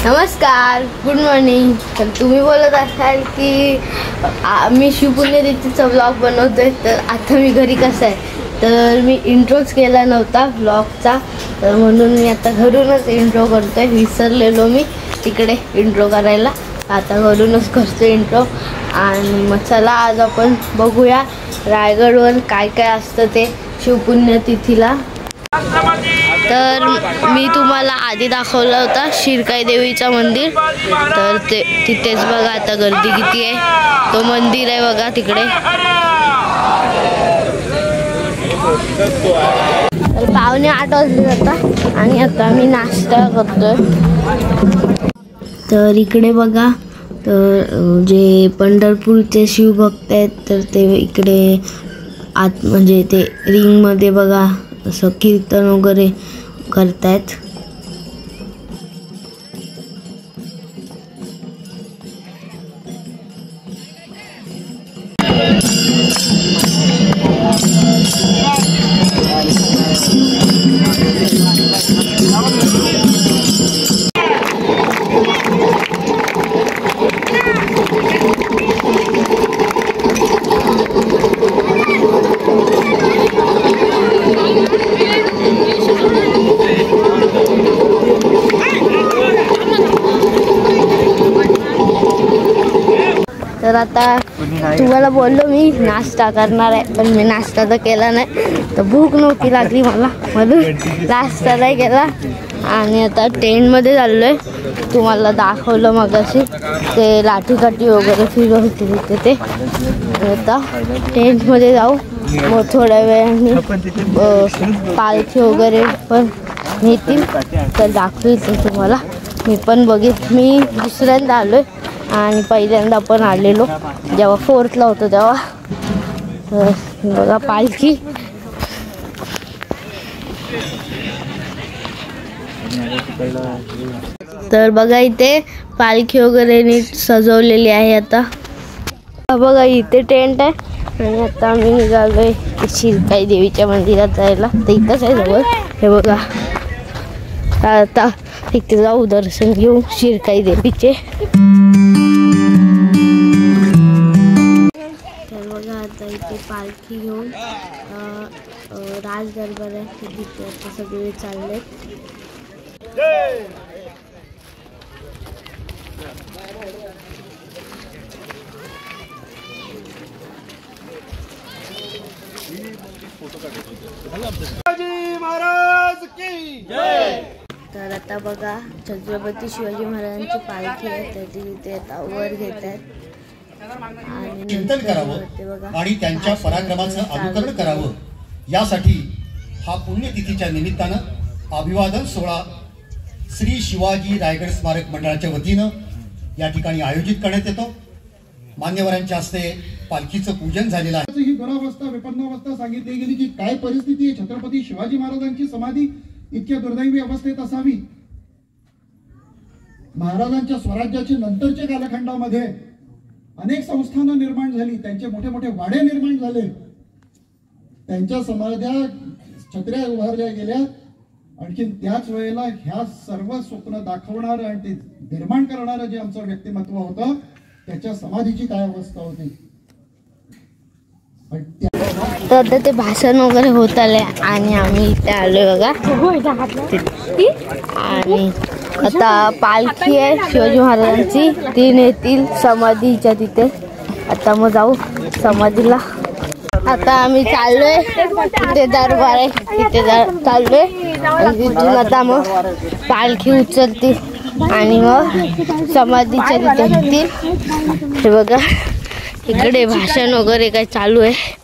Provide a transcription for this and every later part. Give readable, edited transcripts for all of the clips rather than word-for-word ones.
नमस्कार, good morning. तर तुम्ही बोलत असाल की मी शिवपुण्यतिथीचा व्लॉग बनवतोय, तर आता मी घरी कसं आहे, तर मी इंट्रोच केला नव्हता व्लॉगचा, तर म्हणून मी आता घरूनच इंट्रो करतोय। विसरलेलो मी तिकडे इंट्रो करायला, आता घरूनच करतोय इंट्रो। आणि मग चला आज आपण बघूया रायगडवर काय काय असतं ते शिवपुण्यतिथीला। तर मी तुम्हाला आधी दाखवलं होता शिरकाई देवीचा मंदिर, तर ते तिथेच बघा आता गर्दी किती आहे। तो मंदिर आहे बघा तिकडे। तर 7:45 वाजले आता आणि आता मी नाश्ता करतोय। तर इकडे बघा, तर जे पंढरपूरचे शिवभक्त आहेत तर ते इकडे आत म्हणजे ते रिंगमध्ये बघा असं कीर्तन वगैरे करतायत। तर आता तुम्हाला बोललो मी नाश्ता करणार आहे, पण मी नाश्ता तर केला नाही, तर भूक नव्हती लागली मला, म्हणून नाश्ता नाही केला। आणि आता टेंटमध्ये चाललो आहे। तुम्हाला दाखवलं मगाशी ते लाठीकाठी वगैरे फिरत होते तिथे ते। आता टेंटमध्ये जाऊ, मग थोड्या वेळाने पालखी वगैरे पण येतील तर दाखवेल ते तुम्हाला। मी पण मी दुसऱ्यांदा आलो आहे आणि पहिल्यांदा पण आलेलो जेव्हा 4thला होतो तेव्हा। बघा पालखी, तर बघा इथे पालखी वगैरे नीट सजवलेली आहे। आता बघा इथे टेंट आहे आणि आता आम्ही निघालोय शिरकाई देवीच्या मंदिरात जायला, तर इथंच आहे जवळ। हे बघा आता तिथे जाऊ, दर्शन घेऊ शिरकाई देवीचे। तर बघा आता इथे पालखी घेऊन राज दरबार आहे तिथे आता सगळे चालले। तर आता बघा छत्रपती शिवाजी महाराजांची पालखी आहे, तर तिथे आता वर घेत आहेत आणि चिंतन करावं आणि त्यांच्या पराक्रमाचं अनुकरण करावं, यासाठी हा पुण्यतिथीच्या निमित्तानं अभिवादन सोहळा श्री शिवाजी रायगड स्मारक मंडळाच्या वतीनं या ठिकाणी आयोजित करण्यात येतो। मान्यवरांच्या हस्ते पालखीचं पूजन झालेलं आहे। ही दुरावस्था विपन्नावस्था सांगितली गेली की काय परिस्थिती आहे, छत्रपती शिवाजी महाराजांची समाधी इतक्या दुर्दैवी अवस्थेत असावी। महाराजांच्या स्वराज्याच्या नंतरच्या कालखंडामध्ये अनेक संस्थानं निर्माण झाली, त्यांचे मोठे मोठे वाडे निर्माण झाले, त्यांच्या समाध्या छत्र्या उभारल्या गेल्या। आणखी त्याच वेळेला ह्या सर्व स्वप्न दाखवणारं आणि ते निर्माण करणारं जे आमचं व्यक्तिमत्व होतं त्याच्या समाधीची काय अवस्था होती। तर ते भाषण वगैरे होत आले आणि आम्ही इथे आलोय बघा। आणि आता पालखी आहे शिवाजी महाराजांची, ती नेतील समाधीच्या तिथे। आता मग जाऊ समाधीला। आता आम्ही चाललोय, तिथे दरबार आहे तिथे चाललोय आणि तिथून आता मग पालखी उचलतील आणि मग समाधीच्या तिथे येतील। हे बघा इकडे भाषण वगैरे काय चालू आहे।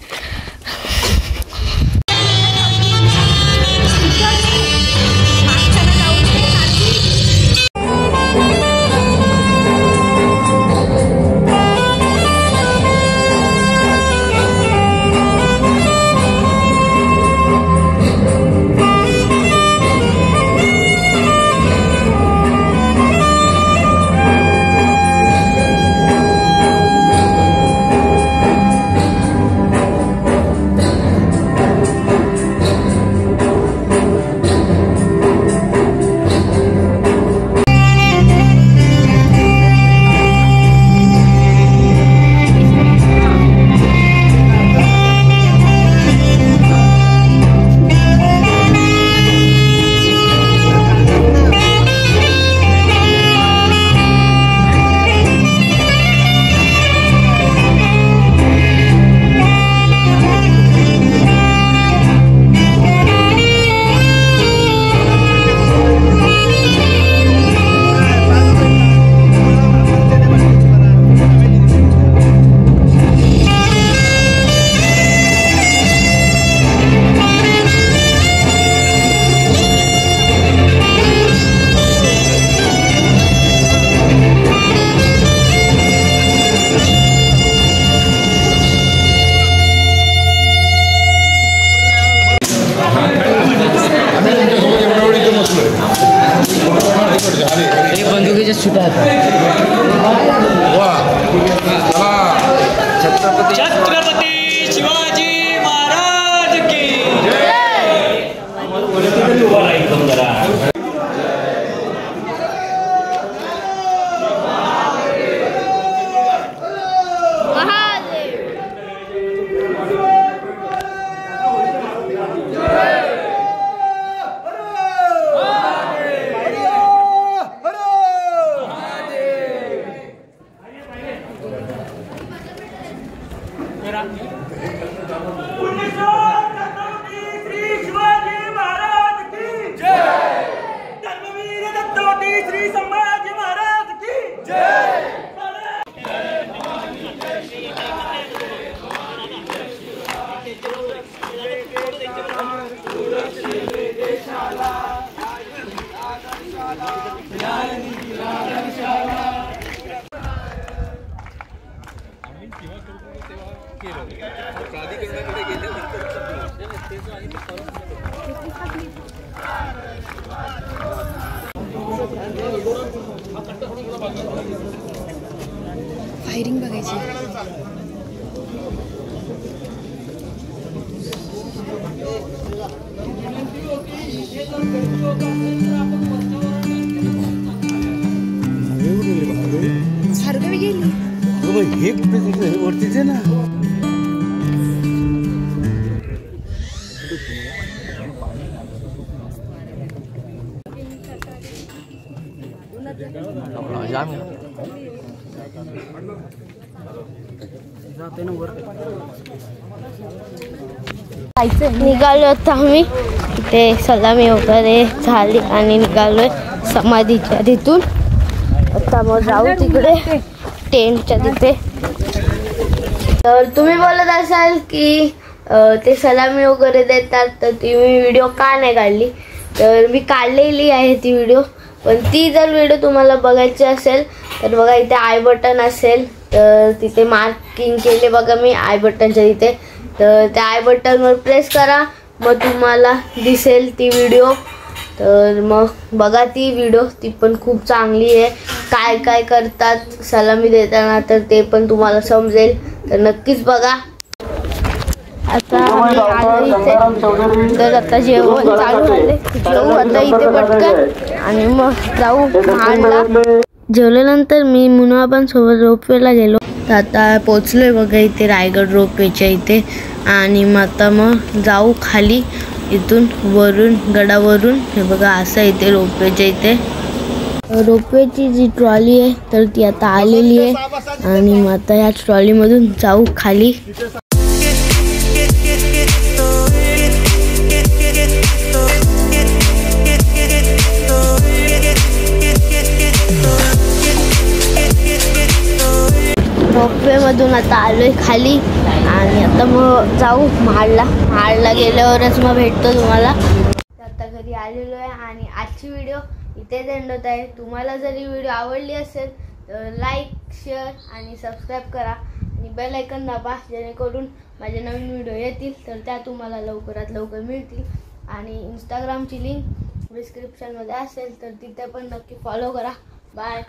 फायरिंग बघायची. सारखं गेली हे कुठे वरतीच आहे ना. निघालो आता आम्ही इथे सलामी वगैरे झाली आणि निघालोय समाधीच्या तिथून. आता मग जाऊ तिकडे टेंटच्या तिथे. तर तुम्ही बोलत असाल की ते सलामी वगैरे देतात तर तुम्ही व्हिडिओ का नाही काढली. तर मी काढलेली आहे ती व्हिडिओ, पण ती जर व्हिडिओ तुम्हाला बघायची असेल तर बघा इथे आय बटन असेल तर तिथे मार्किंग केले बघा मी आय बटनच्या तिथे. तर त्या आय बटनवर प्रेस करा मग तुम्हाला दिसेल ती व्हिडिओ. तर मग बघा ती व्हिडिओ, ती पण खूप चांगली आहे. काय काय करतात सलामी देताना तर ते पण तुम्हाला समजेल, तर नक्कीच बघा. आता आम्ही आलो इथे, तर आता जेवण चालू झाले. जेवू आता इथे पटकन आणि मग जाऊ महाडला. जेवल्यानंतर मी मुनबाबां सोबत रोपवेला गेलो. तर आता पोचलोय बघा इथे रायगड रोपवेच्या इथे. आणि मग आता मग जाऊ खाली इथून वरून गडावरून. हे बघा असं इथे रोपवेच्या इथे. रोपवेची जी ट्रॉली आहे तर ती आता आलेली आहे आणि मग आता या ट्रॉलीमधून जाऊ खाली. रोपवेमधून आता आलोय खाली आणि आता मग जाऊ महाडला. महाडला गेल्यावरच मग भेटतो तुम्हाला. आता घरी आलेलो आहे आणि आजची व्हिडिओ इथेच एंड होत आहे. तुम्हाला जर ही व्हिडिओ आवडली असेल तर लाईक, शेअर आणि सबस्क्राईब करा आणि बेल आयकॉन दाबा, जेणेकरून माझे नवीन व्हिडिओ येतील तर त्या तुम्हाला लवकरात लवकर मिळतील. आणि इंस्टाग्रामची लिंक डिस्क्रिप्शनमध्ये असेल तर तिथे पण नक्की फॉलो करा. बाय.